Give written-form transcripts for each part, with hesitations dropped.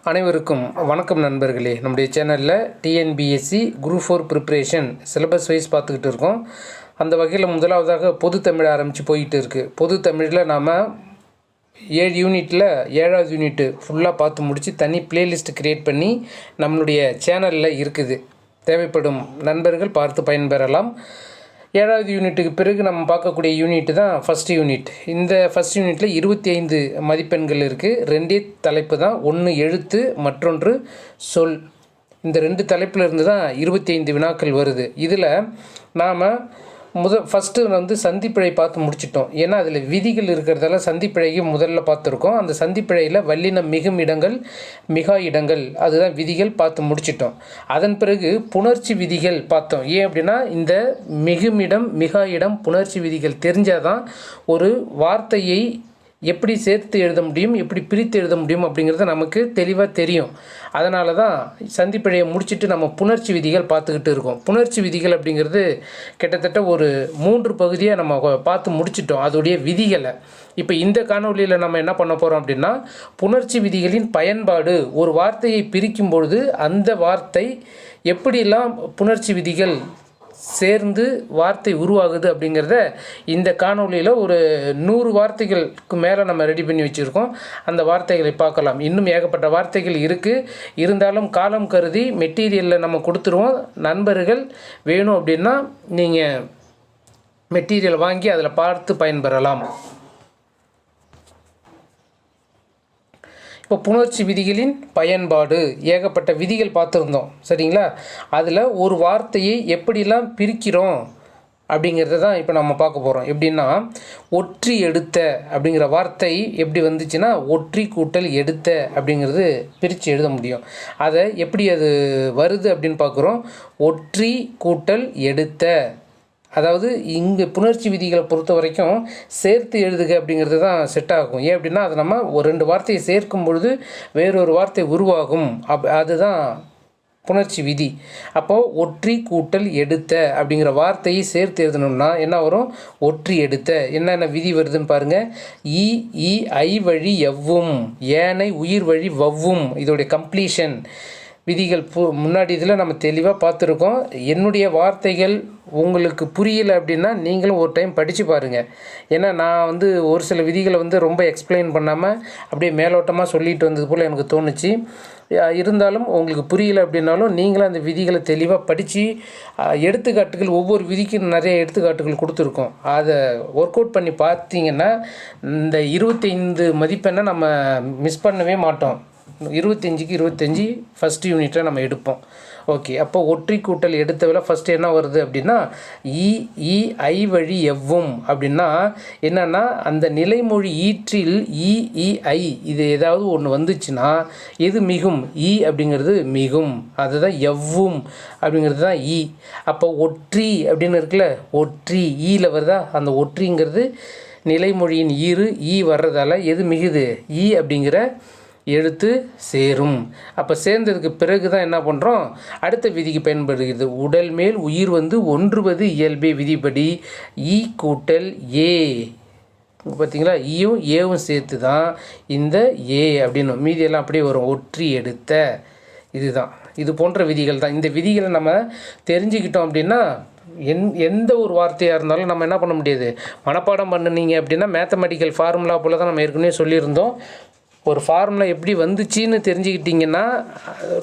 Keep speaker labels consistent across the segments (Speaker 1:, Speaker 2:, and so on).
Speaker 1: அனைவருக்கும் வணக்கம் நண்பர்களே. நம்முடைய சேனலில் TNPSC group 4 preparation syllabus wise பார்த்துக்கிட்டு இருக்கோம். அந்த வகையில் முதலாவதாக பொது தமிழ் ஆரம்பித்து போயிட்டு இருக்குது. பொது தமிழில் நாம் 7 யூனிட்டில் 7வது யூனிட்டு ஃபுல்லாக பார்த்து முடித்து தனி பிளேலிஸ்ட் க்ரியேட் பண்ணி நம்மளுடைய சேனலில் இருக்குது. தேவைப்படும் நண்பர்கள் பார்த்து பயன்பெறலாம். 7வது யூனிட்டுக்கு பிறகு நம்ம பார்க்கக்கூடிய யூனிட்டு தான் ஃபஸ்ட் யூனிட். இந்த ஃபஸ்ட் யூனிட்டில் 25 மதிப்பெண்கள் இருக்குது. 2 தலைப்பு தான், ஒன்று எழுத்து, மற்றொன்று சொல். இந்த 2 தலைப்பில் இருந்து தான் 25 வினாக்கள் வருது. இதில் நாம் ஃபஸ்ட்டு சந்திப்பிழை பார்த்து முடிச்சிட்டோம். ஏன்னா அதில் விதிகள் இருக்கிறதால சந்திப்பிழைக்கு முதல்ல பார்த்துருக்கோம். அந்த சந்திப்பிழையில் வல்லினம் மிகும் இடங்கள், மிகா இடங்கள், அதுதான் விதிகள் பார்த்து முடிச்சிட்டோம். அதன் பிறகு புணர்ச்சி விதிகள் பார்த்தோம். ஏன் அப்படின்னா இந்த மிகுமிடம், மிகா இடம், புணர்ச்சி விதிகள் தெரிஞ்சால் தான் ஒரு வார்த்தையை எப்படி சேர்த்து எழுத முடியும், எப்படி பிரித்து எழுத முடியும் அப்படிங்கிறது நமக்கு தெளிவாக தெரியும். அதனால தான் சந்திப்பிழையை முடிச்சுட்டு நம்ம புணர்ச்சி விதிகள் பார்த்துக்கிட்டு இருக்கோம். புணர்ச்சி விதிகள் அப்படிங்கிறது கிட்டத்தட்ட ஒரு 3 பகுதியாக நம்ம பார்த்து முடிச்சிட்டோம் அதோடைய விதிகளை. இப்போ இந்த காணொலியில் நம்ம என்ன பண்ண போகிறோம் அப்படின்னா, புணர்ச்சி விதிகளின் பயன்பாடு, ஒரு வார்த்தையை பிரிக்கும் பொழுது அந்த வார்த்தை எப்படிலாம் புணர்ச்சி விதிகள் சேர்ந்து வார்த்தை உருவாகுது அப்படிங்கிறத இந்த காணொலியில் ஒரு 100 வார்த்தைகளுக்கு மேலே நம்ம ரெடி பண்ணி வச்சுருக்கோம். அந்த வார்த்தைகளை பார்க்கலாம். இன்னும் ஏகப்பட்ட வார்த்தைகள் இருக்குது. இருந்தாலும் காலம் கருதி மெட்டீரியலில் நம்ம கொடுத்துருவோம். நண்பர்கள் வேணும் அப்படின்னா நீங்கள் மெட்டீரியல் வாங்கி அதில் பார்த்து பயன்பெறலாம். இப்போ புணர்ச்சி விதிகளின் பயன்பாடு, ஏகப்பட்ட விதிகள் பார்த்துருந்தோம் சரிங்களா. அதில் ஒரு வார்த்தையை எப்படிலாம் பிரிக்கிறோம் அப்படிங்கிறத தான் இப்போ நம்ம பார்க்க போகிறோம். எப்படின்னா, ஒற்றி எடுத்த அப்படிங்கிற வார்த்தை எப்படி வந்துச்சுன்னா, ஒற்றி கூட்டல் எடுத்த அப்படிங்கிறது பிரித்து எழுத முடியும். அதை எப்படி அது வருது அப்படின்னு பார்க்குறோம். ஒற்றி கூட்டல் எடுத்த, அதாவது இங்கே புணர்ச்சி விதிகளை பொறுத்த வரைக்கும் சேர்த்து எழுதுக அப்படிங்கிறது தான் செட் ஆகும். ஏன் அப்படின்னா, அது நம்ம ஒரு 2 வார்த்தையை சேர்க்கும் பொழுது வேறொரு வார்த்தை உருவாகும். அதுதான் புணர்ச்சி விதி. அப்போது ஒற்றி கூட்டல் எடுத்த அப்படிங்கிற வார்த்தையை சேர்த்து எழுதணும்னா என்ன வரும்? ஒற்றி எடுத்த. என்னென்ன விதி வருதுன்னு பாருங்கள். இ ஐ வழி எவ்வும், ஏனை உயிர் வழி வவ்வும், இதோடைய கம்ப்ளீஷன் விதிகள் முன்னாடி இதில் நம்ம தெளிவாக பார்த்துருக்கோம். என்னுடைய வார்த்தைகள் உங்களுக்கு புரியலை அப்படின்னா நீங்களும் ஒரு டைம் படித்து பாருங்கள். ஏன்னா நான் ஒரு சில விதிகளை ரொம்ப எக்ஸ்பிளைன் பண்ணாமல் அப்படியே மேலோட்டமாக சொல்லிட்டு வந்தது போல் எனக்கு தோணுச்சு. இருந்தாலும் உங்களுக்கு புரியலை அப்படின்னாலும் நீங்களும் அந்த விதிகளை தெளிவாக படித்து எடுத்துக்காட்டுகள், ஒவ்வொரு விதிக்கும் நிறைய எடுத்துக்காட்டுகள் கொடுத்துருக்கோம். அதை ஒர்க் அவுட் பண்ணி பார்த்தீங்கன்னா இந்த 25 மதிப்பெண்ணை நம்ம மிஸ் பண்ணவே மாட்டோம். 25க்கு 25 ஃபஸ்ட் யூனிட்டை நம்ம எடுப்போம். ஓகே, அப்போ ஒற்றி கூட்டல் எடுத்தவில் ஃபஸ்ட்டு என்ன வருது அப்படின்னா, இ ஐ வழி எவ்வும் அப்படின்னா என்னென்னா, அந்த நிலைமொழி ஈற்றில் இ ஐ இது ஏதாவது ஒன்று வந்துச்சுன்னா எது மிகும்? இ அப்படிங்கிறது மிகும். அதுதான் எவ்வும் அப்படிங்கிறது தான் இ. அப்போ ஒற்றி அப்படின்னு இருக்குல்ல, ஒற்றி ஈயில் வருதா, அந்த ஒற்றிங்கிறது நிலைமொழியின் ஈ வர்றதால எது மிகுது? இ அப்படிங்கிற எழுத்து சேரும். அப்போ சேர்ந்ததுக்கு பிறகு தான் என்ன பண்ணுறோம், அடுத்த விதிக்கு பயன்படுகிறது. உடல் மேல் உயிர் ஒன்றுவது இயல்பே விதிப்படி இ கூட்டல் ஏ. பார்த்தீங்களா, ஈயும் ஏவும் சேர்த்து தான் இந்த ஏ அப்படின்னு, மீதியெல்லாம் அப்படியே வரும். ஒற்றி எடுத்த, இதுதான். இது போன்ற விதிகள் தான். இந்த விதிகளை நம்ம தெரிஞ்சுக்கிட்டோம் அப்படின்னா எந்த ஒரு வார்த்தையாக இருந்தாலும் நம்ம என்ன பண்ண முடியாது, மனப்பாடம் பண்ணினீங்க அப்படின்னா மேத்தமெட்டிக்கல் ஃபார்முலா போல் தான் நம்ம ஏற்கனவே சொல்லியிருந்தோம். ஒரு ஃபார்முலா எப்படி வந்துச்சின்னு தெரிஞ்சுக்கிட்டிங்கன்னா,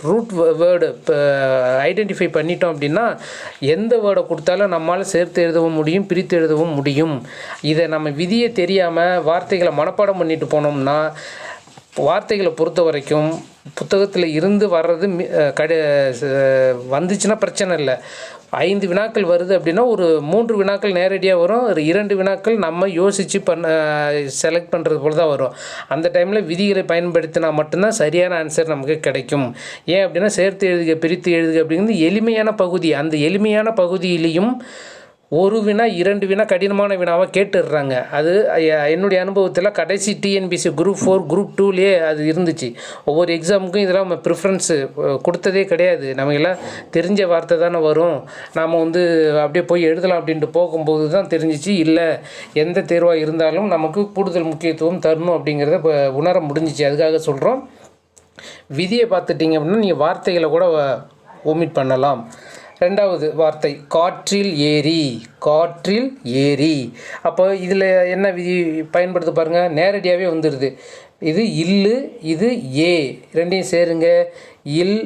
Speaker 1: ரூட் வேர்டு இப்போ ஐடென்டிஃபை பண்ணிட்டோம் அப்படின்னா எந்த வேர்டை கொடுத்தாலும் நம்மளால் சேர்த்து எழுதவும் முடியும், பிரித்து எழுதவும் முடியும். இதை நம்ம விதியை தெரியாமல் வார்த்தைகளை மனப்பாடம் பண்ணிட்டு போனோம்னா வார்த்தைகளை பொறுத்த வரைக்கும் புத்தகத்தில் இருந்து வர்றது வந்துச்சுன்னா பிரச்சனை இல்லை. 5 வினாக்கள் வருது அப்படின்னா ஒரு 3 வினாக்கள் நேரடியாக வரும், ஒரு 2 வினாக்கள் நம்ம யோசித்து செலக்ட் பண்ணுறது போல் தான் வரும். அந்த டைமில் விதிகளை பயன்படுத்தினா மட்டும்தான் சரியான ஆன்சர் நமக்கு கிடைக்கும். ஏன் அப்படின்னா, சேர்த்து எழுதுக பிரித்து எழுதுக அப்படிங்கிறது எளிமையான பகுதி. அந்த எளிமையான பகுதியிலையும் ஒரு வினா 2 வினா கடினமான வினாவாக கேட்டுடுறாங்க. அது என்னுடைய அனுபவத்தில் கடைசி டிஎன்பிசி குரூப் 4 குரூப் 2லேயே அது இருந்துச்சு. ஒவ்வொரு எக்ஸாமுக்கும் இதெல்லாம் நம்ம ப்ரிஃபரன்ஸு கொடுத்ததே கிடையாது. நமக்கெல்லாம் தெரிஞ்ச வார்த்தை தானே வரும், நாம் அப்படியே போய் எழுதலாம் அப்படின்ட்டு போகும்போது தான் தெரிஞ்சிச்சு, இல்லை எந்த தேர்வாக இருந்தாலும் நமக்கு கூடுதல் முக்கியத்துவம் தரணும் அப்படிங்கிறத உணர முடிஞ்சிச்சு. அதுக்காக சொல்கிறோம். விதியை பார்த்துட்டிங்க அப்படின்னா நீங்கள் வார்த்தைகளை கூட ஒமிட் பண்ணலாம். ரெண்டாவது வார்த்தை காற்றில் ஏரி. காற்றில் ஏரி. அப்போ இதில் என்ன விதி பயன்படுத்த பாருங்கள், நேரடியாகவே வந்துடுது. இது இல்லு, இது ஏ, ரெண்டையும் சேருங்க. இல்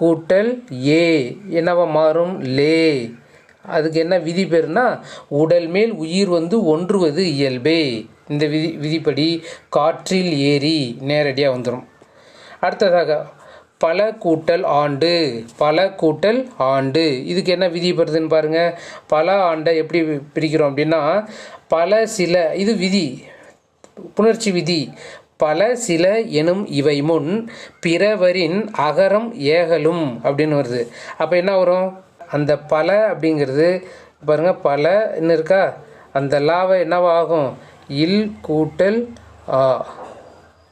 Speaker 1: கூட்டல் ஏ என்னவா மாறும்? லே. அதுக்கு என்ன விதி பேருனா உடல் மேல் உயிர் வந்து ஒன்றுவது இயல்பே. இந்த விதிப்படி காற்றில் ஏரி நேரடியாக வந்துடும். அடுத்ததாக பல கூட்டல் ஆண்டு. பல கூட்டல் ஆண்டு இதுக்கு என்ன விதி பெறுதுன்னு பாருங்கள். பல ஆண்டை எப்படி பிரிக்கிறோம் அப்படின்னா பல சில, இது விதி, புணர்ச்சி விதி. பல சில எனும் இவை முன் பிறவரின் அகரம் ஏகலும் அப்படின்னு வருது. அப்போ என்ன வரும்? அந்த பல அப்படிங்கிறது பாருங்கள், பல இன்னும் இருக்கா, அந்த லாவை என்னவாகும்? இல் கூட்டல் ஆ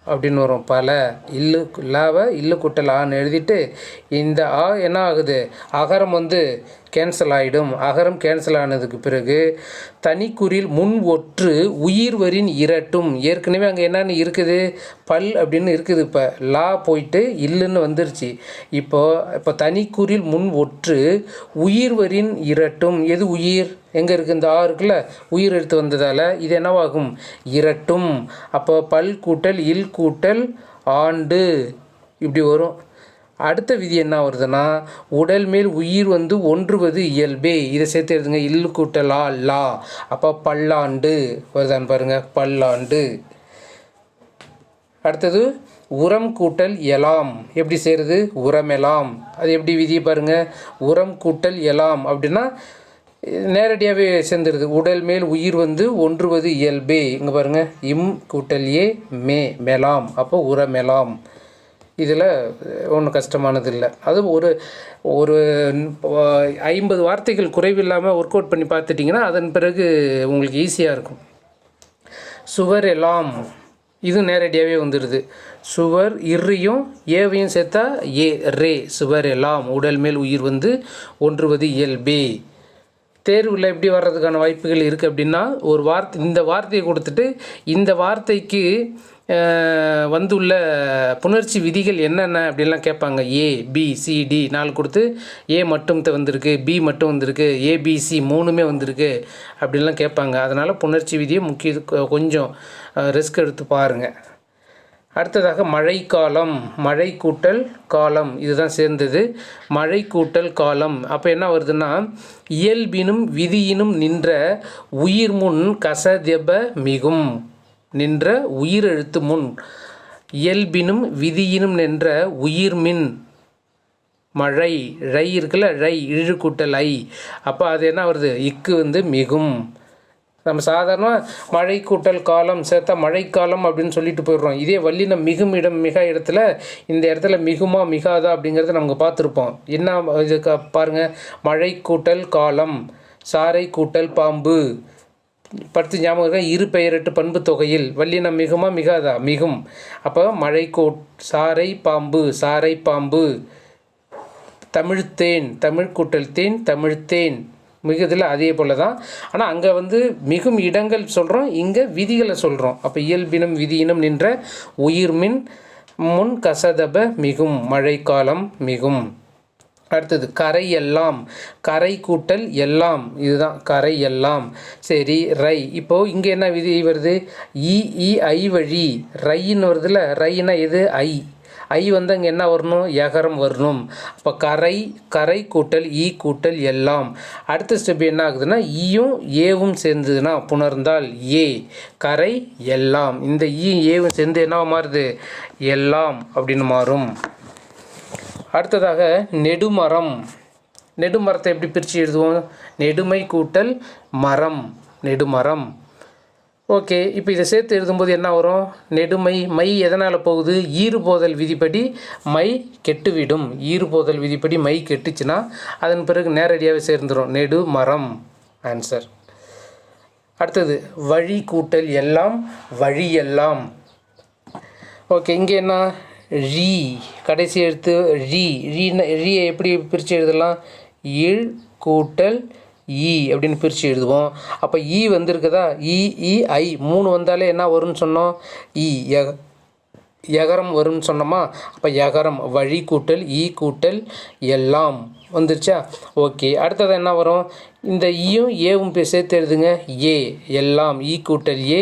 Speaker 1: அப்படின்னு வரும். பல இல்லு லாவை இல்லு கூட்டல் ஆன்னு எழுதிட்டு இந்த ஆ என்ன ஆகுது? அகரம் வந்து கேன்சல் ஆகிடும். அகரம் கேன்சல் ஆனதுக்கு பிறகு தனிக்குறில் முன் ஒற்று உயிர்வரின் இரட்டும். ஏற்கனவே அங்கே என்னென்னு இருக்குது? பல் அப்படின்னு இருக்குது. இப்போ லா போயிட்டு இல்லுன்னு வந்துருச்சு. இப்போ தனிக்குறில் முன் ஒற்று உயிர்வரின் இரட்டும். எது உயிர்? எங்கே இருக்குது? இந்த ஆ இருக்குல்ல, உயிர் எடுத்து வந்ததால் இது என்னவாகும்? இரட்டும். அப்போ பல் கூட்டல் இல் கூட்டல் ஆண்டு இப்படி வரும். அடுத்த விதி என்ன வருதுன்னா உடல் மேல் உயிர் வந்து ஒன்றுவது இயல்பே. இதை சேர்த்து எழுதுங்க. இல்லு கூட்டல் ஆ லா. அப்போ பல்லாண்டு வருதான்னு பாருங்கள், பல்லாண்டு. அடுத்தது உரம் கூட்டல் எலாம். எப்படி செய்கிறது? உரமெலாம். அது எப்படி விதியை பாருங்கள். உரம் கூட்டல் எலாம் அப்படின்னா நேரடியாகவே சேர்ந்துருது. உடல் மேல் உயிர் வந்து ஒன்றுவது இயல்பே. இங்கே பாருங்கள், இம் கூட்டல் ஏ மே மெலாம். அப்போ உரமெலாம். இதில் ஒன்றும் கஷ்டமானது இல்லை. அது ஒரு ஒரு 50 வார்த்தைகள் குறைவில்லாமல் ஒர்க் அவுட் பண்ணி பார்த்துட்டிங்கன்னா அதன் பிறகு உங்களுக்கு ஈஸியாக இருக்கும். சுவர் எல்லாம் இது நேரடியாகவே வந்துடுது. சுவர் இர்ரியும் ஏவையும் சேர்த்தா ஏ ரே. சுவர் எல்லாம் உடல் மேல் உயிர் வந்து ஒன்றுவது இயல்பே. தேர்வில் எப்படி வர்றதுக்கான வாய்ப்புகள் இருக்குது அப்படின்னா ஒரு இந்த வார்த்தையை கொடுத்துட்டு இந்த வார்த்தைக்கு வந்துள்ள புணர்ச்சி விதிகள் என்னென்ன அப்படின்லாம் கேட்பாங்க. ஏ பி சி டி 4 கொடுத்து ஏ மட்டும் வந்திருக்கு, பி மட்டும் வந்திருக்கு, ஏபிசி 3மே வந்திருக்கு அப்படின்லாம் கேட்பாங்க. அதனால் புணர்ச்சி விதியை கொஞ்சம் ரிஸ்க் எடுத்து பாருங்கள். அடுத்ததாக மழைக்காலம். மழை கூட்டல் காலம் இதுதான் சேர்ந்தது. மழை கூட்டல் காலம். அப்போ என்ன வருதுன்னா இயல்பினும் விதியினும் நின்ற உயிர் முன் கசதெப மிகும். நின்ற உயிரெழுத்து முன் இயல்பினும் விதியினும் நின்ற உயிர்மின் மழை ரை இருக்குல்ல, ரை இழு கூட்டல் ஐ. அப்போ அது என்ன வருது? இக்கு வந்து மிகும். நம்ம சாதாரணமாக மழை கூட்டல் காலம் சேர்த்தா மழைக்காலம் அப்படின்னு சொல்லிட்டு போயிடுறோம். இதே வல்லினம் மிகும் இடம் மிக இடத்துல இந்த இடத்துல மிகுமா மிகாதா அப்படிங்கிறத நமக்கு பார்த்துருப்போம். என்ன இதுக்கு பாருங்கள், மழை கூட்டல் காலம், சாரை கூட்டல் பாம்பு. படுத்து ஞாபகம் இருக்கா? இரு பெயரிட்டு பண்பு தொகையில் வல்லினம் மிகுமா மிகாதா? மிகும். அப்போ மழை சாரை பாம்பு, சாரை பாம்பு. தமிழ்த்தேன், தமிழ் கூட்டல் தேன், தமிழ்த்தேன். மிகுதில் அதே போல் தான். ஆனால் அங்கே வந்து மிகும் இடங்கள் சொல்கிறோம், இங்கே விதிகளை சொல்கிறோம். அப்போ இயல்பினும் விதியினும் நின்ற உயிர்மின் முன் கசதப மிகும். மழைக்காலம் மிகும். அடுத்தது கரை எல்லாம். கரை கூட்டல் எல்லாம் இதுதான் கரை எல்லாம். சரி, ரை. இப்போது இங்கே என்ன விதி வருது? இ ஐ வழி ரைன்னு வருதுல்ல. ரைனா எது? ஐ. ஐ வந்து அங்கே என்ன வரணும்? எகரம் வரணும். அப்போ கரை, கரை கூட்டல் ஈ கூட்டல் எல்லாம். அடுத்த ஸ்டெப் என்ன ஆகுதுன்னா ஈயும் ஏவும் சேர்ந்ததுன்னா புணர்ந்தால் ஏ. கரை எல்லாம். இந்த ஈ ஏவும் சேர்ந்து என்ன மாறுது? எல்லாம் அப்படின்னு மாறும். அடுத்ததாக நெடுமரம். நெடுமரத்தை எப்படி பிரித்து எழுதுவோம்? நெடுமை கூட்டல் மரம், நெடுமரம். ஓகே, இப்போ இதை சேர்த்து எழுதும்போது என்ன வரும்? நெடுமை. மை எதனால் போகுது? ஈறுபோதல் விதிப்படி மை கெட்டுவிடும். ஈறுபோதல் விதிப்படி மை கெட்டுச்சுன்னா அதன் பிறகு நேரடியாகவே சேர்ந்துடும். நெடுமரம் ஆன்சர். அடுத்தது வழி கூட்டல் எல்லாம், வழி எல்லாம். ஓகே, இங்கே என்ன? ரீ கடைசி எழுத்து ரீ. ரீயை எப்படி பிரித்து எழுதலாம்? இழ் கூட்டல் ஈ அப்படின்னு பிரித்து எழுதுவோம். அப்போ ஈ வந்திருக்குதா? இ ஐ 3 வந்தாலே என்ன வரும்னு சொன்னோம்? ஈ யகரம் வரும்னு சொன்னோமா? அப்போ யகரம் வழி கூட்டல் ஈ கூட்டல் எல்லாம் வந்துருச்சா? ஓகே. அடுத்தது என்ன வரும்? இந்த ஈயும் ஏவும் சேர்த்து எழுதுங்க. ஏ எல்லாம், ஈ கூட்டல் ஏ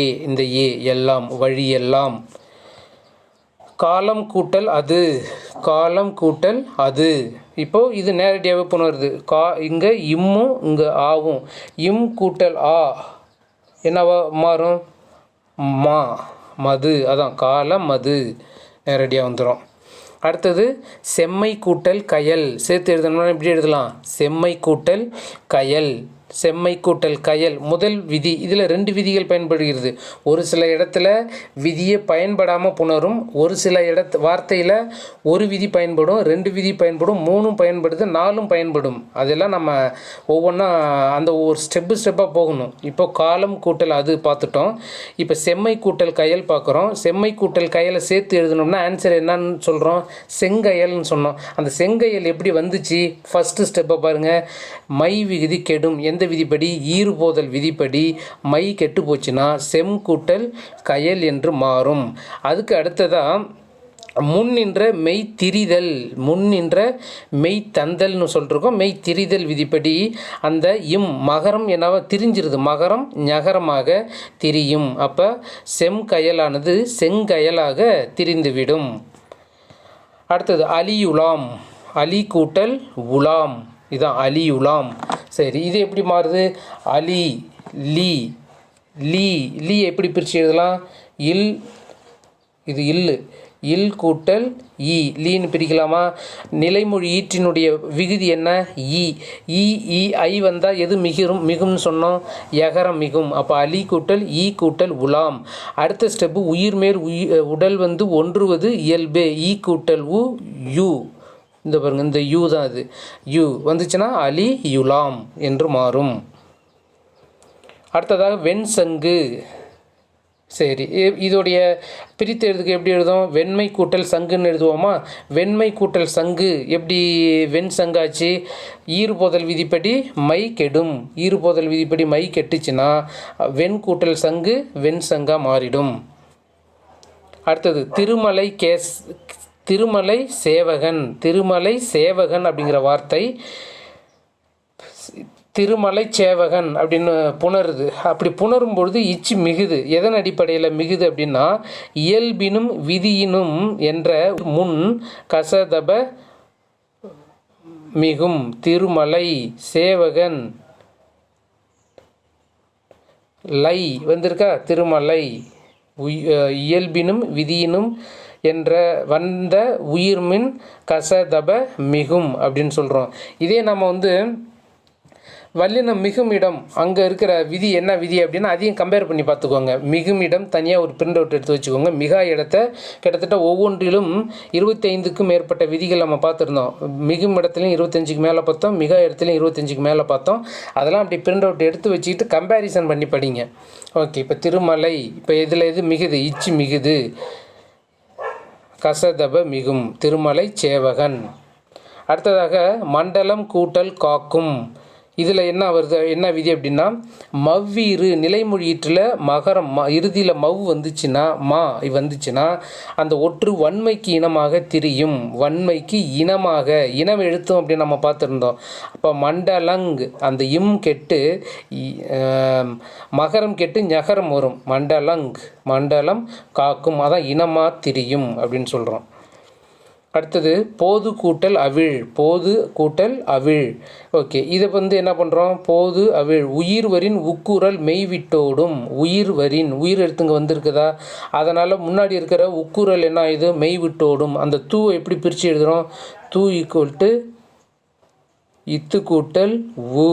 Speaker 1: ஏ, இந்த ஏ எல்லாம் வழி எல்லாம். காலம் கூட்டல் அது, காலம் கூட்டல் அது. இப்போது இது நேரடியாகவே புணருது. இங்கே இம்மும் இங்கே ஆவும். இம் கூட்டல் ஆ என்னவா மாறும்? மா, மது. அதான் காலம் மது நேரடியாக வந்துடும். அடுத்தது செம்மை கூட்டல் கயல் சேர்த்து எழுதணும்னா எப்படி எழுதலாம்? செம்மை கூட்டல் கயல், செம்மை கூட்டல் கயல். முதல் விதி. இதில் 2 விதிகள் பயன்படுகிறது. ஒரு சில இடத்துல விதியை பயன்படாமல் புணரும், ஒரு சில வார்த்தையில் ஒரு விதி பயன்படும், 2 விதி பயன்படும், 3 பயன்படுது, 4 பயன்படும். அதெல்லாம் நம்ம ஒவ்வொன்றா அந்த ஒரு ஸ்டெப்பாக போகணும். இப்போ காலம் கூட்டல் அது பார்த்துட்டோம். இப்போ செம்மை கூட்டல் கயல் பார்க்குறோம். செம்மை கூட்டல் கயலை சேர்த்து எழுதணும்னா ஆன்சர் என்னன்னு சொல்கிறோம்? செங்கயல்னு சொன்னோம். அந்த செங்கயல் எப்படி வந்துச்சு? ஃபஸ்ட்டு ஸ்டெப்பை பாருங்கள். மை விகுதி கெடும். எந்த விதிப்படி? ஈறுபோதல் விதிப்படி மை கெட்டு போச்சுன்னா செம் கூட்டல் கயல் என்று மாறும். அதுக்கு அடுத்ததாக முன் நின்ற மெய் திரிதல், முன் நின்ற மெய் தந்தல்னு சொல்லிருக்கோம். மெய் திரிதல் விதிப்படி அந்த இம் மகரம் என்னவா திரிஞ்சிருது, மகரம் ஞகரமாக திரியும். அப்போ செம்கயலானது செங்கயலாக திரிந்துவிடும். அடுத்தது அலியுலாம், அலி கூட்டல் உலாம், இதான் அலியுலாம். சரி, இது எப்படி மாறுது? அலி லீ, லீ லீ எப்படி பிரித்து எழுதலாம்? இல், இது இல்லு, இல் கூட்டல் ஈ, லீன்னு பிரிக்கலாமா? நிலைமொழி ஈற்றினுடைய விகுதி என்ன? ஈ. ஈ ஈ ஐ வந்தால் எது மிகும்னு சொன்னோம்? யகரம் மிகும். அப்போ அலி கூட்டல் ஈ கூட்டல் உலாம். அடுத்த ஸ்டெப்பு உயிர்மேல் உடல் வந்து ஒன்றுவது இயல்பே. ஈ கூட்டல் உ யூ, இந்த பாருங்கள், இந்த யூ தான் அது. யூ வந்துச்சுன்னா அலி யுலாம் என்று மாறும். அடுத்ததாக வெண்சங்கு. சரி, இதோடைய பிரித்து எழுதுக்கு எப்படி எழுதும்? வெண்மை கூட்டல் சங்குன்னு எழுதுவோமா? வெண்மை கூட்டல் சங்கு எப்படி வெண் சங்காச்சு? ஈறுபோதல் விதிப்படி மை கெடும். ஈறுபோதல் விதிப்படி மை கெட்டுச்சுன்னா வெண் கூட்டல் சங்கு வெண் சங்கா மாறிடும். அடுத்தது திருமலை சேவகன். திருமலை சேவகன் அப்படிங்கிற வார்த்தை திருமலை சேவகன் அப்படின்னு புணருது. அப்படி புணரும் பொழுது இச்சு மிகுது. எதன் அடிப்படையில் மிகுது அப்படின்னா இயல்பினும் விதியினும் என்ற முன் கசதப மிகும். திருமலை சேவகன் லை வந்திருக்கா? திருமலை இயல்பினும் விதியினும் என்ற வந்த உயிர்மின் கசதப மிகும் அப்படின்னு சொல்கிறோம். இதே நம்ம வந்து வல்லினம் மிகும் இடம் அங்கே இருக்கிற விதி என்ன விதி அப்படின்னா அதையும் கம்பேர் பண்ணி பார்த்துக்கோங்க. மிகும் இடம் தனியாக ஒரு பிரிண்ட் அவுட் எடுத்து வச்சுக்கோங்க. மிகா இடத்த கிட்டத்தட்ட ஒவ்வொன்றிலும் 25க்கும் மேற்பட்ட விதிகள் நம்ம பார்த்துருந்தோம். மிகும் இடத்துலையும் 25க்கு மேலே பார்த்தோம், மிகா இடத்துலையும் 25க்கு மேலே பார்த்தோம். அதெல்லாம் அப்படி பிரிண்ட் அவுட் எடுத்து வச்சுக்கிட்டு கம்பேரிசன் பண்ணி படிங்க. ஓகே, இப்போ திருமலை, இப்போ இதில் எது மிகுது? இச்சு மிகுது. கசதப மிகும், திருமலை சேவகன். அடுத்ததாக மண்டலம் கூட்டல் காக்கும். இதில் என்ன வருது, என்ன விதி அப்படின்னா மவ்வீறு நிலைமொழியீற்றில் மகரம் இறுதியில் மவ் வந்துச்சுன்னா வந்துச்சுன்னா அந்த ஒற்று வன்மைக்கு இனமாக திரியும். வன்மைக்கு இனமாக இனம் எழுத்தும் அப்படின்னு நம்ம பார்த்துருந்தோம். அப்போ மண்டலங் அந்த இம் கெட்டு மகரம் கெட்டு ஞகரம் வரும். மண்டலங் மண்டலம் காக்கும், அதான் இனமாக திரியும் அப்படின்னு சொல்கிறோம். அடுத்தது போது கூட்டல் அவிழ். போது கூட்டல் அவிழ். ஓகே, இதை வந்து என்ன பண்ணுறோம்? போது அவிழ். உயிர் வரின் உக்குரல் மெய்விட்டோடும். உயிர் வரின் உயிர் எழுத்துங்க வந்திருக்குதா? அதனால் முன்னாடி இருக்கிற உக்குரல் என்ன ஆகுது? மெய்விட்டோடும். அந்த தூவை எப்படி பிரித்து எழுதுகிறோம்? தூ ஈக்குவல் டு இத்து கூட்டல் உ.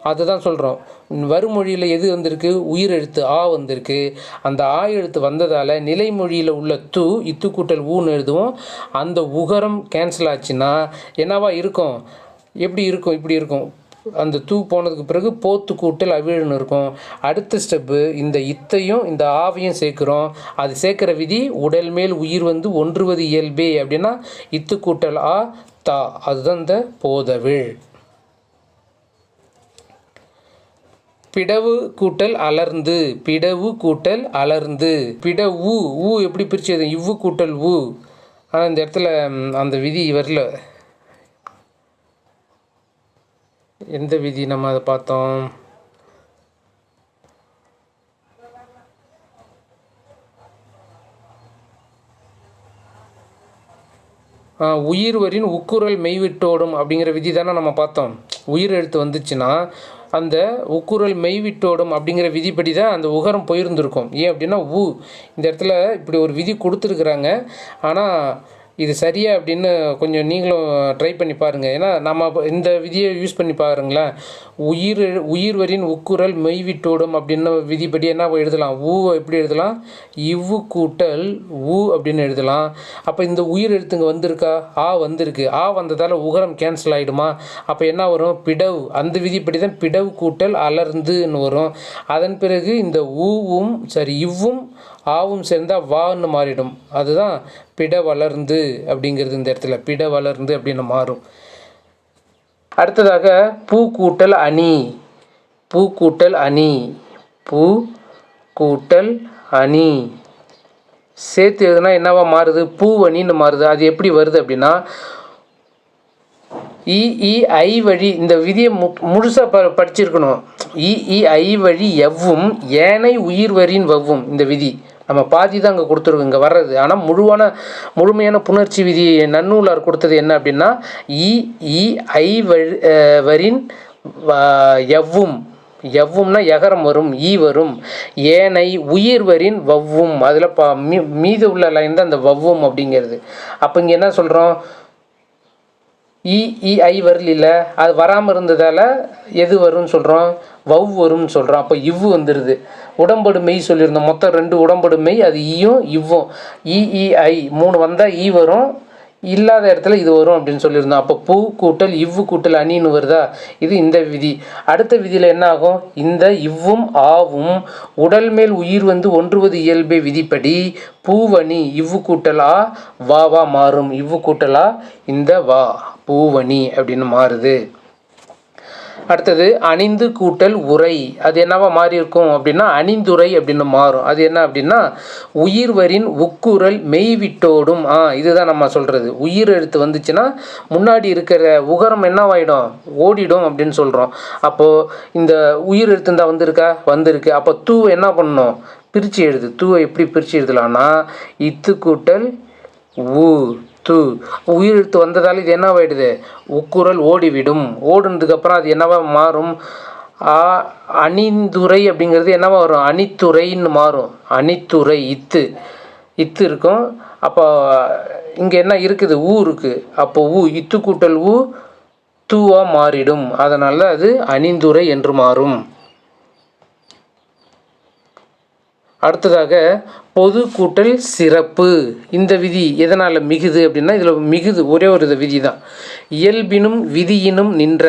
Speaker 1: அதுதான் சொல்கிறோம். வருமொழியில் எது வந்திருக்கு? உயிர் எழுத்து ஆ வந்திருக்கு. அந்த ஆ எழுத்து வந்ததால் நிலைமொழியில் உள்ள இத்து கூட்டல் ஊன்னு எழுதுவோம். அந்த உகரம் கேன்சல் ஆச்சுன்னா என்னவா இருக்கும்? எப்படி இருக்கும்? இப்படி இருக்கும். அந்த போனதுக்கு பிறகு போத்து கூட்டல் அவிழ்னு இருக்கும். அடுத்த ஸ்டெப்பு இந்த இத்தையும் இந்த ஆவையும் சேர்க்குறோம். அது சேர்க்குற விதி உடல் மேல் உயிர் வந்து ஒன்றுவது இயல்பே அப்படின்னா இத்து கூட்டல் ஆ தா, அதுதான் இந்த போதவிழ். பிடவு கூட்டல் அலர்ந்து, பிடவு கூட்டல் அலர்ந்து. பிடவு ஊ எப்படி பிரிச்சது? இவ்வு கூட்டல் ஊ. ஆனால் இந்த இடத்துல அந்த விதி வரல. எந்த விதி நம்ம அதை பார்த்தோம்? உயிர்வரின் உக்குரல் மெய்விட்டோடும் அப்படிங்கிற விதி தானே நம்ம பார்த்தோம். உயிர் எழுத்து வந்துச்சுன்னா அந்த உக்குரல் மெய்விட்டோடும் அப்படிங்கிற விதிப்படி தான் அந்த உகரம் போயிருந்திருக்கும். ஏன் அப்படின்னா இந்த இடத்துல இப்படி ஒரு விதி கொடுத்துருக்குறாங்க. ஆனால் இது சரியா அப்படின்னு கொஞ்சம் நீங்களும் ட்ரை பண்ணி பாருங்கள். ஏன்னா நம்ம இந்த விதியை யூஸ் பண்ணி பாருங்களேன். உயிர்வரின் உக்குரல் மெய்விட்டோடும் அப்படின்னு விதிப்படி என்ன எழுதலாம்? எப்படி எழுதலாம்? இவ்வு கூட்டல் அப்படின்னு எழுதலாம். அப்போ இந்த உயிர் எழுத்துங்க வந்திருக்கா? வந்திருக்கு. வந்ததால் உகரம் கேன்சல் ஆகிடுமா? அப்போ என்ன வரும்? பிடவு. அந்த விதிப்படி தான் பிடவு கூட்டல் அலர்ந்துன்னு வரும். அதன் பிறகு இந்த இவ்வும் ஆவும் சேர்ந்தால் வான்னு மாறிடும். அதுதான் பிட வளர்ந்து அப்படிங்கிறது. இந்த இடத்துல பிட வளர்ந்து அப்படின்னு மாறும். அடுத்ததாக பூ கூட்டல் அணி. பூ கூட்டல் அணி. பூ கூட்டல் அணி சேர்த்து எழுதுனா என்னவா மாறுது? பூவணின்னு மாறுது. அது எப்படி வருது அப்படின்னா ஐ வழி, இந்த விதியை முழுசாக படிச்சிருக்கணும். ஐ வழி எவ்வும் ஏனை உயிர்வரின் வவ்வும். இந்த விதி நம்ம பாதி தான் அங்கே கொடுத்துருக்கோம் இங்கே வர்றது. ஆனால் முழுமையான புணர்ச்சி விதி நன்னூலார் கொடுத்தது என்ன அப்படின்னா ஐ வரின் எவ்வும். எவ்வும்னா எகரம் வரும், வரும். ஏனை உயிர்வரின் வவ்வும். அதில் மீது உள்ள லைன் தான் அந்த வவ்வும் அப்படிங்கிறது. அப்போ இங்கே என்ன சொல்கிறோம்? ஐ வரல, இல்லை, அது வராமல் இருந்ததால் எது வரும்னு சொல்கிறோம்? வவ் வரும்னு சொல்கிறோம். அப்போ இவ்வு வந்துடுது. உடம்படு மெய் சொல்லியிருந்தோம். மொத்தம் 2 உடம்படு மெய், அது இவ்வும். ஐ 3 வந்தால் வரும், இல்லாத இடத்துல இது வரும் அப்படின்னு சொல்லியிருந்தோம். அப்போ பூ கூட்டல் இவ்வு கூட்டல் அணின்னு வருதா? இது இந்த விதி. அடுத்த விதியில் என்ன ஆகும்? இந்த இவ்வும் ஆவும் உடல் மேல் உயிர் வந்து ஒன்றுவது இயல்பே விதிப்படி பூவணி இவ்வு கூட்டலா வாவா மாறும். இவ்வு கூட்டலா இந்த வா பூவணி அப்படின்னு மாறுது. அடுத்தது அணிந்து கூட்டல் உரை. அது என்னவா மாறி இருக்கும் அப்படின்னா அணிந்துரை அப்படின்னு மாறும். அது என்ன அப்படின்னா உயிர்வரின் உக்குரல் மெய்விட்டோடும். இதுதான் நம்ம சொல்கிறது. உயிர் எழுத்து வந்துச்சுன்னா முன்னாடி இருக்கிற உகரம் என்னவாயிடும்? ஓடிடும் அப்படின்னு சொல்கிறோம். அப்போது இந்த உயிர் எழுத்து இருந்தால் வந்திருக்கு. அப்போ தூவை என்ன பண்ணணும்? பிரித்து எழுது. தூவை எப்படி பிரித்து எழுதலான்னா இத்து கூட்டல் உயிர் எழுத்து வந்ததால் இது என்னவாயிடுது? உக்குரல் ஓடிவிடும். ஓடுனதுக்கப்புறம் அது என்னவா மாறும்? அணிந்துரை அப்படிங்கிறது என்னவா வரும்? அணித்துறைன்னு மாறும். அணித்துறை இத்து இருக்கும். அப்போ இங்கே என்ன இருக்குது? இருக்குது. அப்போ இத்து கூட்டல் தூவா மாறிடும். அதனால் அது அணிந்துரை என்று மாறும். அடுத்ததாக பொது கூட்டல் சிறப்பு. இந்த விதி எதனால் மிகுது அப்படின்னா இதில் மிகுது ஒரே ஒரு விதி தான். இயல்பினும் விதியினும் நின்ற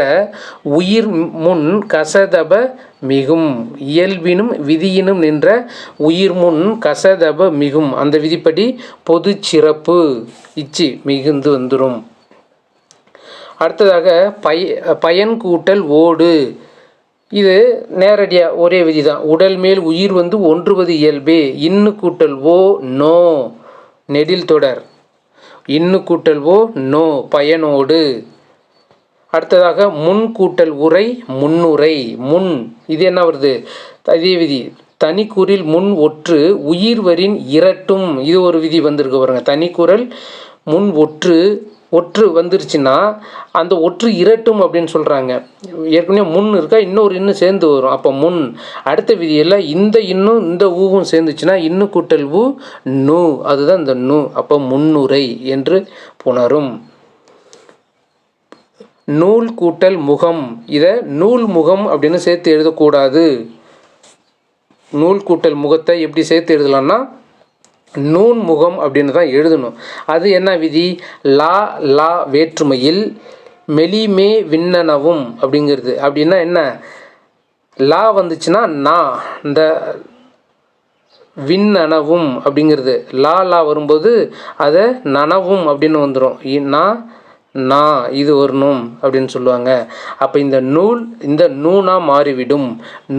Speaker 1: உயிர் முன் கசதப மிகும். இயல்பினும் விதியினும் நின்ற உயிர் முன் கசதப மிகும். அந்த விதிப்படி பொது சிறப்பு மிகுந்து வந்துடும். அடுத்ததாக பயன் கூட்டல் ஓடு. இது நேரடியாக ஒரே விதி தான். உடல் மேல் உயிர் வந்து ஒன்றுவது இயல்பே. இன்னு கூட்டல் நோ நெடில் தொடர். இன்னு கூட்டல் நோ பயனோடு. அடுத்ததாக முன் கூட்டல் உரை முன்னுரை. இது என்ன வருது? அதே விதி. தனிக்குறில் முன் ஒற்று உயிர்வரின் இரட்டும். இது ஒரு விதி வந்திருக்கு பாருங்க. தனிக்குறள் முன் ஒற்று வந்துருச்சுன்னா அந்த ஒற்று இரட்டும் அப்படின்னு சொல்கிறாங்க. ஏற்கனவே முன் இருக்கா, இன்னொரு இன்னும் சேர்ந்து வரும். அப்போ முன். அடுத்த விதியில் இந்த இன்னும் இந்த ஊவும் சேர்ந்துச்சுன்னா இன்னு கூட்டல் நூ. அதுதான் இந்த நூ. அப்போ முன்னுரை என்று புணரும். நூல் கூட்டல் முகம். இதை நூல் முகம் அப்படின்னு சேர்த்து எழுதக்கூடாது. நூல் கூட்டல் முகத்தை எப்படி சேர்த்து எழுதலாம்னா நூன் முகம் அப்படின்னு தான் எழுதணும். அது என்ன விதி? லா வேற்றுமையில் மெலிமே விண்ணனவும் அப்படிங்கிறது. அப்படின்னா என்ன? லா வந்துச்சுன்னா இந்த விண்ணனவும் அப்படிங்கிறது. லா வரும்போது அதை நனவும் அப்படின்னு வந்துடும். நா இது வரணும் அப்படின்னு சொல்லுவாங்க. அப்போ இந்த நூல் இந்த நூனா மாறிவிடும்,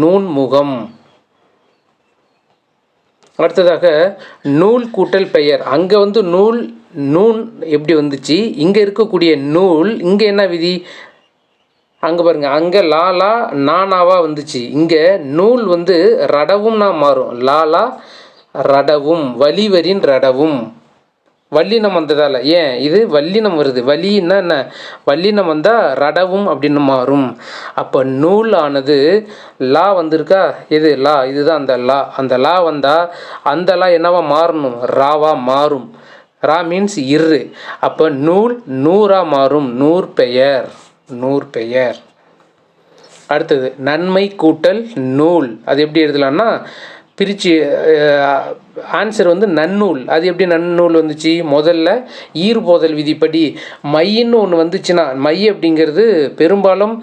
Speaker 1: நூன் முகம். அடுத்ததாக நூல் கூட்டல் பெயர். அங்கே வந்து நூல் நூன் எப்படி வந்துச்சு, இங்கே இருக்கக்கூடிய நூல் இங்கே என்ன விதி, அங்கே பாருங்கள், அங்கே லாலா நானாவா வந்துச்சு, இங்கே நூல் வந்து ரடவும்னா மாறும், லாலா ரடவும், வலிவரின் ரடவும், வல்லினம் வந்ததால். ஏன் இது வல்லினம் வருது, வலின்னா என்ன, வல்லினம் வந்தால் ரடவும் அப்படின்னு மாறும். அப்போ நூல் ஆனது லா வந்திருக்கா, எது லா, இதுதான் அந்த லா, அந்த லா வந்தால் அந்த லா என்னவா மாறணும், ராவா மாறும். ரா மீன்ஸ் இரு. அப்போ நூல் நூறா மாறும், நூற்பெயர், நூற்பெயர். அடுத்தது நன்மை கூட்டல் நூல். அது எப்படி எழுதலாம்னா பிரித்து ஆன்சர் வந்து நன்னூல். அது எப்படி நன்னூல் வந்துச்சு, முதல்ல ஈறுபோதல் விதிப்படி மையின்னு ஒன்று வந்துச்சுன்னா, மை அப்படிங்கிறது பெரும்பாலும்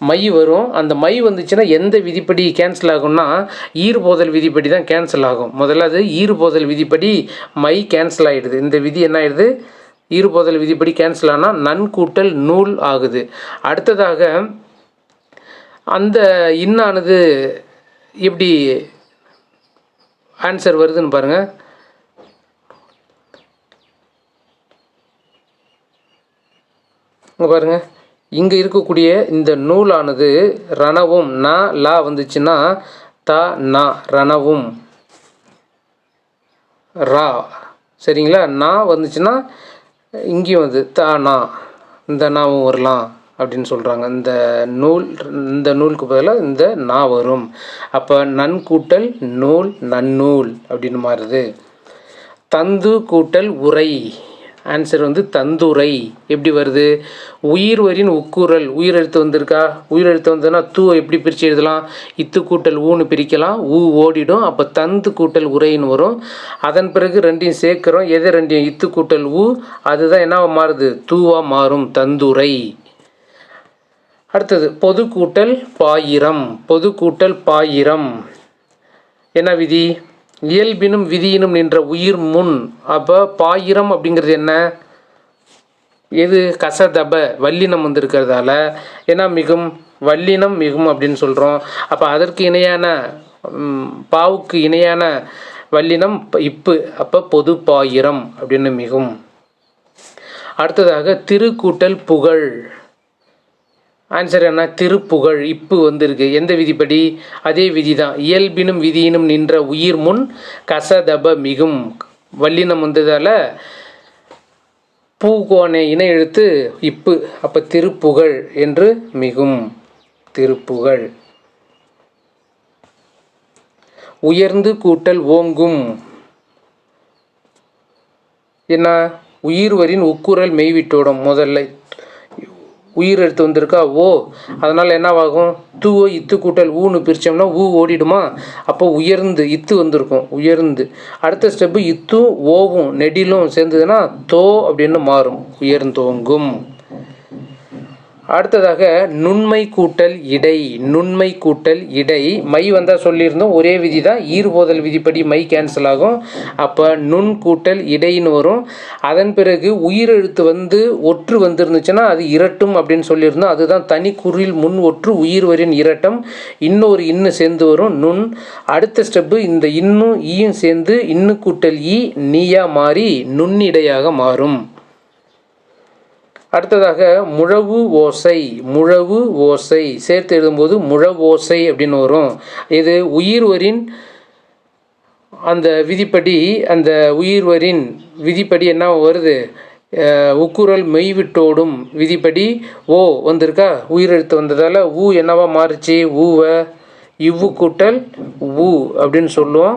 Speaker 1: மை வரும். அந்த மை வந்துச்சுன்னா எந்த விதிப்படி கேன்சல் ஆகும்னா ஈறுபோதல் விதிப்படி தான் கேன்சல் ஆகும். முதல்ல அது ஈறுபோதல் விதிப்படி மை கேன்சல் ஆகிடுது. இந்த விதி என்ன ஆகிடுது, ஈறுபோதல் விதிப்படி கேன்சல் ஆனால் நன் கூட்டல் நூல் ஆகுது. அடுத்ததாக அந்த இன்னானது எப்படி ஆன்சர் வருதுன்னு பாருங்கள். இங்கே பாருங்கள், இங்கே இருக்கக்கூடிய இந்த நூலானது ரணவும், நா லா வந்துச்சுன்னா தா நா ரணவும், ரா சரிங்களா. நா வந்துச்சுன்னா இங்கேயும் வந்து தா நா, இந்த நாவும் வரலாம் அப்படின்னு சொல்கிறாங்க. இந்த நூலுக்கு பதிலாக இந்த நா வரும். அப்போ நன் கூட்டல் நூல் நன்னூல் அப்படின்னு மாறுது. தந்து கூட்டல் உரை. ஆன்சர் வந்து தந்துரை. எப்படி வருது, உயிர்வரின் உக்குரல், உயிரெழுத்து வந்திருக்கா, உயிரெழுத்து வந்ததுன்னா தூ எப்படி பிரித்து எழுதலாம், இத்து கூட்டல் ஊன்னு பிரிக்கலாம், ஊ ஓடிடும். அப்போ தந்து கூட்டல் உரைன்னு வரும். அதன் பிறகு ரெண்டையும் சேர்க்குறோம், எது ரெண்டையும், இத்து கூட்டல் ஊ, அதுதான் என்ன மாறுது, தூவாக மாறும், தந்துரை. அடுத்தது பொது கூட்டல் பாயிரம். பொது கூட்டல் பாயிரம் என்ன விதி, இயல்பினும் விதியினும் நின்ற உயிர் முன். அப்போ பாயிரம் அப்படிங்கிறது என்ன, எது கசதப வல்லினம் வந்திருக்கிறதால என்ன மிகும், வல்லினம் மிகும் அப்படின்னு சொல்கிறோம். அப்போ அதற்கு இணையான பாவுக்கு இணையான வல்லினம் இப்பு. அப்போ பொது பாயிரம் அப்படின்னு மிகும். அடுத்ததாக திருக்கூட்டல் புகழ். ஆன்சர் என்ன, திருப்புகழ். இப்பு வந்திருக்கு, எந்த விதிப்படி, அதே விதி தான், இயல்பினும் விதியினும் நின்ற உயிர் முன் கசதப மிகும், வல்லினம் வந்ததால் பூகோணை இணை எழுத்து இப்பு. அப்போ திருப்புகழ் என்று மிகும், திருப்புகழ். உயர்ந்து கூட்டல் ஓங்கும். என்ன, உயிர்வரின் உக்குரல் மெய்விட்டோடும். முதல்ல உயிர் எடுத்து வந்திருக்கா ஓ, அதனால் என்னவாகும், தூவை இத்து கூட்டல் ஊன்னு பிரித்தோம்னா ஊ ஓடிடுமா. அப்போ உயர்ந்து இத்து வந்திருக்கும், உயர்ந்து. அடுத்த ஸ்டெப்பு இத்தும் ஓவும் நெடிலும் சேர்ந்ததுன்னா தோ அப்படின்னு மாறும், உயர்ந்தோங்கும். அடுத்ததாக நுண்மை கூட்டல் இடை. நுண்மை கூட்டல் இடை. மை வந்தால் சொல்லியிருந்தோம், ஒரே விதி தான், ஈறுபோதல் விதிப்படி மை கேன்சல் ஆகும். அப்போ நுண் கூட்டல் இடைன்னு வரும். அதன் பிறகு உயிரெழுத்து வந்து ஒற்று வந்துருந்துச்சுன்னா அது இரட்டும் அப்படின்னு சொல்லியிருந்தோம். அதுதான் தனி குறில் முன் ஒற்று உயிர்வரின் இரட்டம், இன்னொரு இன்னு சேர்ந்து வரும் நுண். அடுத்த ஸ்டெப்பு இந்த இன்னும் ஈயும் சேர்ந்து இன்னு கூட்டல் ஈ நீயா மாறி நுண்ணிடையாக மாறும். அடுத்ததாக முழவு ஓசை. முழவு ஓசை சேர்த்து எழுதும்போது முழவோசை அப்படின்னு வரும். இது உயிர்வரின் அந்த விதிப்படி, அந்த உயிர்வரின் விதிப்படி என்ன வருது, உக்குரல் மெய்விட்டோடும் விதிப்படி ஓ வந்திருக்கா, உயிரெழுத்து வந்ததால் ஊ என்னவா மாறுச்சு, ஊவை இவ்வு கூட்டல் ஊ அப்படின்னு சொல்லுவோம்.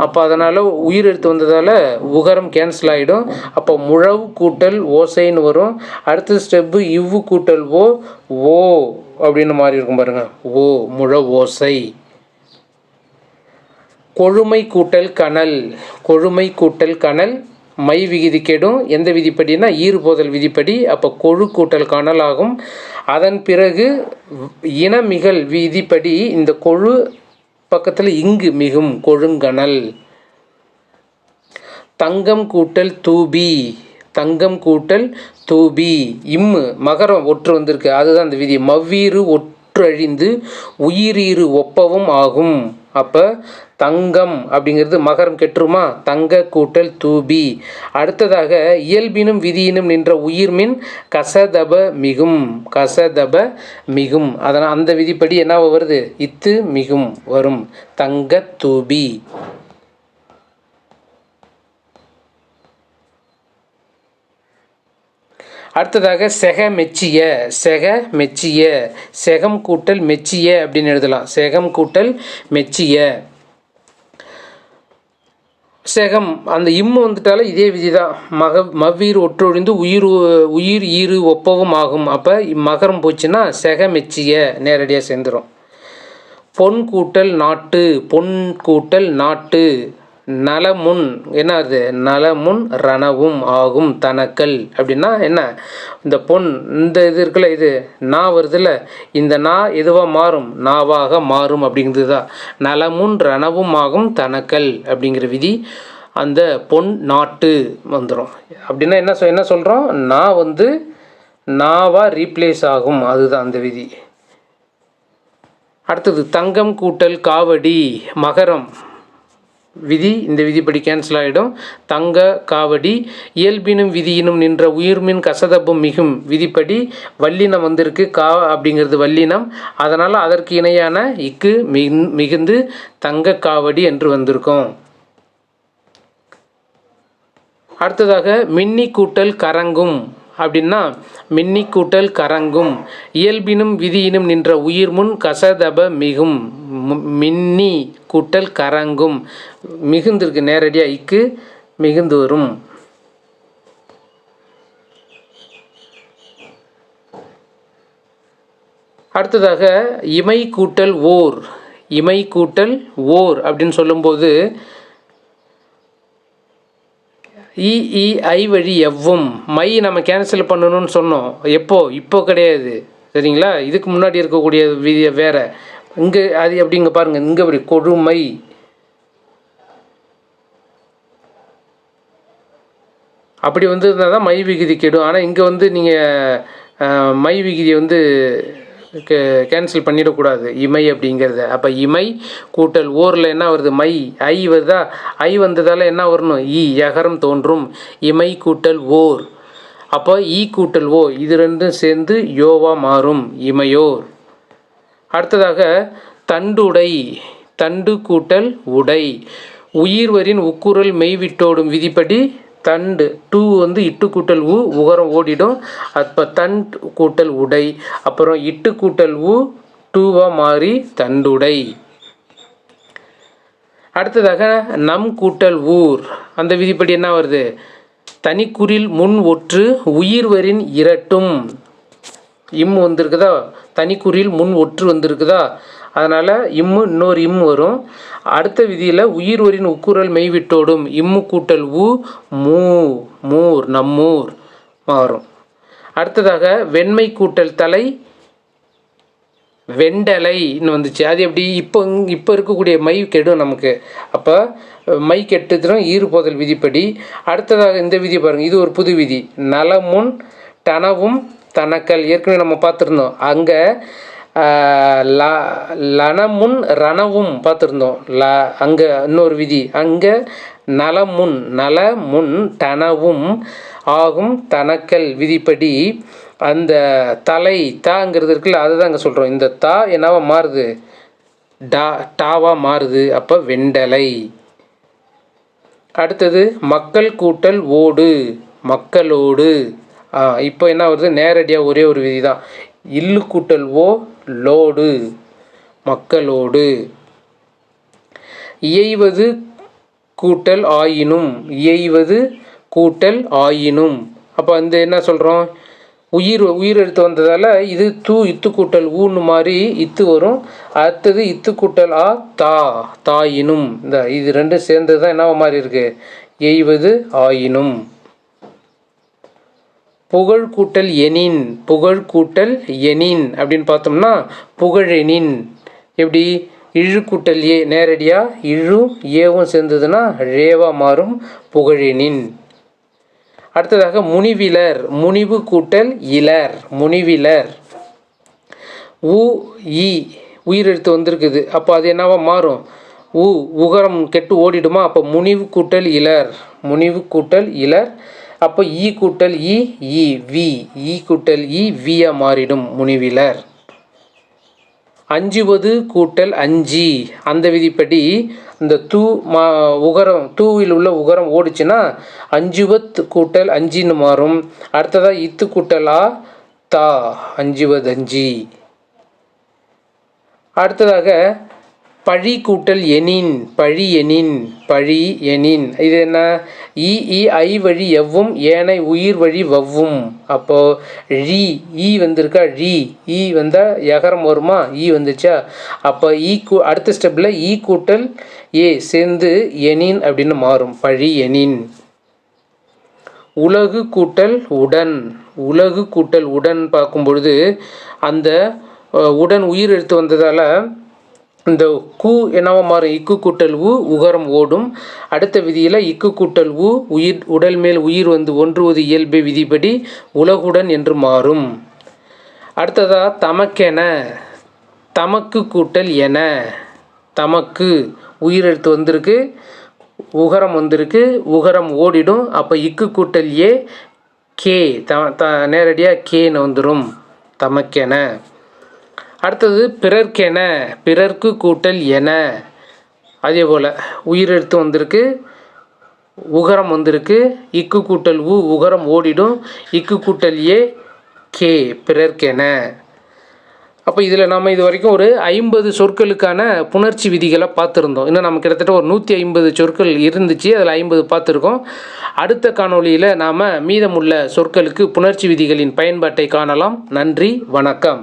Speaker 1: அப்போ அதனால் உயிரெழுத்து வந்ததால் உகரம் கேன்சல் ஆகிடும். அப்போ முழவு கூட்டல் ஓசைன்னு வரும். அடுத்த ஸ்டெப்பு இவ்வு கூட்டல் ஓ, ஓ அப்படின்னு மாறி இருக்கும் பாருங்கள், ஓ முழவு ஓசை. கொழுமை கூட்டல் கனல். கொழுமை கூட்டல் கனல் மை விகுதி கெடும், எந்த விதிப்படினா ஈறுபோதல் விதிப்படி. அப்போ கொழு கூட்டல் கனல் ஆகும். அதன் பிறகு இனமிகல் விதிப்படி இந்த கொழு பக்கத்தில் இங்கு மிகும், கொழுங்கனல். தங்கம் கூட்டல் தூபி. தங்கம் கூட்டல் தூபி இம்மு மகரம் ஒற்று வந்திருக்கு, அதுதான் அந்த விதி. மவ்வீறு ஒற்றழிந்து உயிரீறு ஒப்பவும் ஆகும். அப்போ தங்கம் அப்படிங்கிறது மகரம் கெட்டுருமா, தங்க கூட்டல் தூபி. அடுத்ததாக இயல்பினும் விதியினும் நின்ற உயிர்மின் கசதப மிகும், கசதப மிகும். அதனால் அந்த விதிப்படி என்ன வருது, இத்து மிகும் வரும், தங்க தூபி. அடுத்ததாக செக மெச்சிய, செக மெச்சிய, செகம் கூட்டல் மெச்சிய அப்படின்னு எழுதலாம். செகம் கூட்டல் மெச்சிய. செகம் அந்த இம்மு வந்துட்டால இதே விதி தான். மவ்வீர் ஒற்றொழிந்து உயிர் ஈறு ஒப்பவும் ஆகும். அப்போ மகரம் போச்சுன்னா செக மெச்சிய நேரடியாக சேர்ந்துடும். பொன் கூட்டல் நாட்டு, பொன் கூட்டல் நாட்டு. நலமுன் என்ன ஆகுது, நலமுன் ரணவும் ஆகும் தனக்கல். அப்படின்னா என்ன, இந்த பொன் இந்த இது இருக்குல்ல, இது நா வருதுல்ல, இந்த நா எதுவாக மாறும், நாவாக மாறும் அப்படிங்கிறது தான். நலமுன் ரணவும் ஆகும் தனக்கல் அப்படிங்கிற விதி அந்த பொன் நாட்டு வந்துடும். அப்படின்னா என்ன சொல்கிறோம், நா நாவாக ரீப்ளேஸ் ஆகும், அதுதான் அந்த விதி. அடுத்தது தங்கம் கூட்டல் காவடி மகரம் விதி, இந்த விதிப்படி கேன்சல் ஆகிடும். தங்க காவடி. இயல்பினும் விதியினும் நின்ற உயிர்மின் கசதப்பும் மிகும் விதிப்படி வல்லினம் வந்திருக்கு, கா அப்படிங்கிறது வல்லினம், அதனால் அதற்கு இணையான இக்கு மிகுந்து தங்க காவடி என்று வந்திருக்கும். அடுத்ததாக மின்னி கூட்டல் கரங்கும் அப்படின்னா மின்னி கூட்டல் கரங்கும். இயல்பினும் விதியினும் நின்ற உயிர் முன் கசதப மிகும், மின்னி கூட்டல் கரங்கும் மிகுந்திருக்கு, நேரடியாக இக்கு மிகுந்து வரும். அடுத்ததாக இமை கூட்டல் ஓர், இமை கூட்டல் ஓர் அப்படின்னு சொல்லும்போது ஐ வழி எவ்வும், மை நம்ம கேன்சல் பண்ணணும்னு சொன்னோம். இப்போ கிடையாது, சரிங்களா. இதுக்கு முன்னாடி இருக்கக்கூடிய விதி வேறு. இங்கே அது எப்படிங்க பாருங்கள், இங்கே அப்படி கொடுமை, அப்படி இருந்தால் தான் மை விகுதி கெடும். ஆனால் இங்கே நீங்கள் மை விகுதியை கேன்சல் பண்ணிடக்கூடாது, இமை அப்படிங்கிறத. அப்போ இமை கூட்டல் ஓரில் என்ன வருது, மை, ஐ வருதா, ஐ வந்ததால் என்ன வரணும், யகரம் தோன்றும். இமை கூட்டல் ஓர், அப்போ கூட்டல் ஓ, இது ரெண்டும் சேர்ந்து யோவா மாறும், இமையோர். அடுத்ததாக தண்டுடை, தண்டு கூட்டல் உடை. உயிர்வரின் உக்குரல் மெய்விட்டோடும் விதிப்படி தண்டு டூ இட்டு கூட்டல் உகரம் ஓடிடும். அப்போ தண்ட் கூட்டல் உடை, அப்புறம் இட்டு கூட்டல் டூவாக மாறி தண்டுடை. அடுத்ததாக நம் கூட்டல் ஊர், அந்த விதிப்படி என்ன வருது, தனிக்குறில் முன் ஒற்று உயிர்வரின் இரட்டும். இம்மு வந்திருக்குதா, தனிக்குறில் முன் ஒற்று வந்திருக்குதா, அதனால் இம்மு இன்னொரு இம்மு வரும். அடுத்த விதியில் உயிர்வரின் உக்குரல் மெய்விட்டோடும் இம்மு கூட்டல் மூர், நம்மூர் மாறும். அடுத்ததாக வெண்மை கூட்டல் தலை வெண்டலைன்னு வந்துச்சு. அது எப்படி, இப்போ இருக்கக்கூடிய மை கெடும் நமக்கு. அப்போ மை கெட்டுதும் ஈறுபோதல் விதிப்படி. அடுத்ததாக இந்த விதி பாருங்கள், இது ஒரு புது விதி. நலமுன் டனவும் தனக்கல், ஏற்கனவே நம்ம பார்த்துருந்தோம். அங்கே லனமுன் ரணவும் பார்த்துருந்தோம். அங்கே இன்னொரு விதி, அங்கே நலமுன் டனவும் ஆகும் தனக்கல் விதிப்படி அந்த தலை தாங்கிறது இருக்குல்ல, அதுதான் அங்கே சொல்கிறோம். இந்த தா என்னவா மாறுது, டாவா மாறுது. அப்போ வெண்டலை. அடுத்தது மக்கள் கூட்டல் ஓடு மக்களோடு. இப்போ என்ன வருது, நேரடியாக ஒரே ஒரு விதி தான். இல்லு கூட்டல் லோடு மக்களோடு. இயைவது கூட்டல் ஆயினும், இயைவது கூட்டல் ஆயினும். அப்போ என்ன சொல்கிறோம், உயிர் எடுத்து வந்ததால் இது இத்து கூட்டல் ஊன்னு மாதிரி இத்து வரும். அடுத்தது இத்து கூட்டல் தாயினும். இது ரெண்டும் சேர்ந்தது தான் என்ன மாதிரி இருக்குது, எய்வது ஆயினும். புகழ் கூட்டல் எனின், புகழ் கூட்டல் எனின் அப்படின்னு பார்த்தோம்னா புகழெனின். எப்படி, இழு கூட்டல் ஏ, நேரடியாக இழு ஏவும் சேர்ந்ததுன்னா ரேவா மாறும், புகழெனின். அடுத்ததாக முனிவிலர், முனிவு கூட்டல் இலர், முனிவிலர். உ இ உயிரெழுத்து வந்திருக்குது, அப்போ அது என்னவா மாறும்? உகரம் கெட்டு ஓடிடுமா? அப்போ முனிவு கூட்டல் இலர், முனிவு கூட்டல் இலர். அப்போ ஈ கூட்டல் இ வி, ஈ கூட்டல் வியா மாறிடும், முனிவிலர். அஞ்சுவது கூட்டல் அஞ்சி, அந்த விதிப்படி இந்த உகரம் தூவில் உள்ள உகரம் ஓடிச்சுன்னா அஞ்சுவத் கூட்டல் அஞ்சின்னு மாறும். அடுத்ததாக இத்து கூட்டல் தா, அஞ்சுவது அஞ்சி. அடுத்ததாக பழி கூட்டல் எனின், பழி எனின், பழி எனின். இது என்ன? ஐ வழி எவ்வும், ஏனை உயிர் வழி வவ்வும். அப்போது ஈ வந்திருக்கா, ஈ வந்தால் எகரம் வருமா? வந்துச்சா? அப்போ அடுத்த ஸ்டெப்பில் ஈ கூட்டல் சேர்ந்து எனின் அப்படின்னு மாறும், பழி எனின். உலகு கூட்டல் உடன், உலகு கூட்டல் உடன் பார்க்கும் பொழுது அந்த உடன் உயிர் எடுத்து வந்ததால் இந்த என்னவா மாறும்? இக்கு கூட்டல் உகரம் ஓடும். அடுத்த விதியில் இக்கு கூட்டல் உயிர் உடல் மேல் உயிர் வந்து ஒன்றுவது இயல்பு விதிப்படி உலகுடன் என்று மாறும். அடுத்ததா தமக்கென, தமக்கு கூட்டல் என, தமக்கு உயிர் எடுத்து வந்திருக்கு, உகரம் வந்திருக்கு, உகரம் ஓடிடும். அப்போ இக்கு கூட்டல் கே, நேரடியாக கேன்னு வந்துடும், தமக்கென. அடுத்தது பிறர்க்கென, பிறர்க்கு கூட்டல் என. அதே போல் உயிரெழுத்து வந்திருக்கு, உகரம் வந்திருக்கு, இக்கு கூட்டல் உகரம் ஓடிடும், இக்கு கூட்டல் கே, பிறர்க்கென. அப்போ இதில் நம்ம இது வரைக்கும் ஒரு 50 சொற்களுக்கான புணர்ச்சி விதிகளை பார்த்துருந்தோம். இன்னும் நம்ம கிட்டத்தட்ட ஒரு 150 சொற்கள் இருந்துச்சு, அதில் 50 பார்த்துருக்கோம். அடுத்த காணொளியில் நாம் மீதமுள்ள சொற்களுக்கு புணர்ச்சி விதிகளின் பயன்பாட்டை காணலாம். நன்றி, வணக்கம்.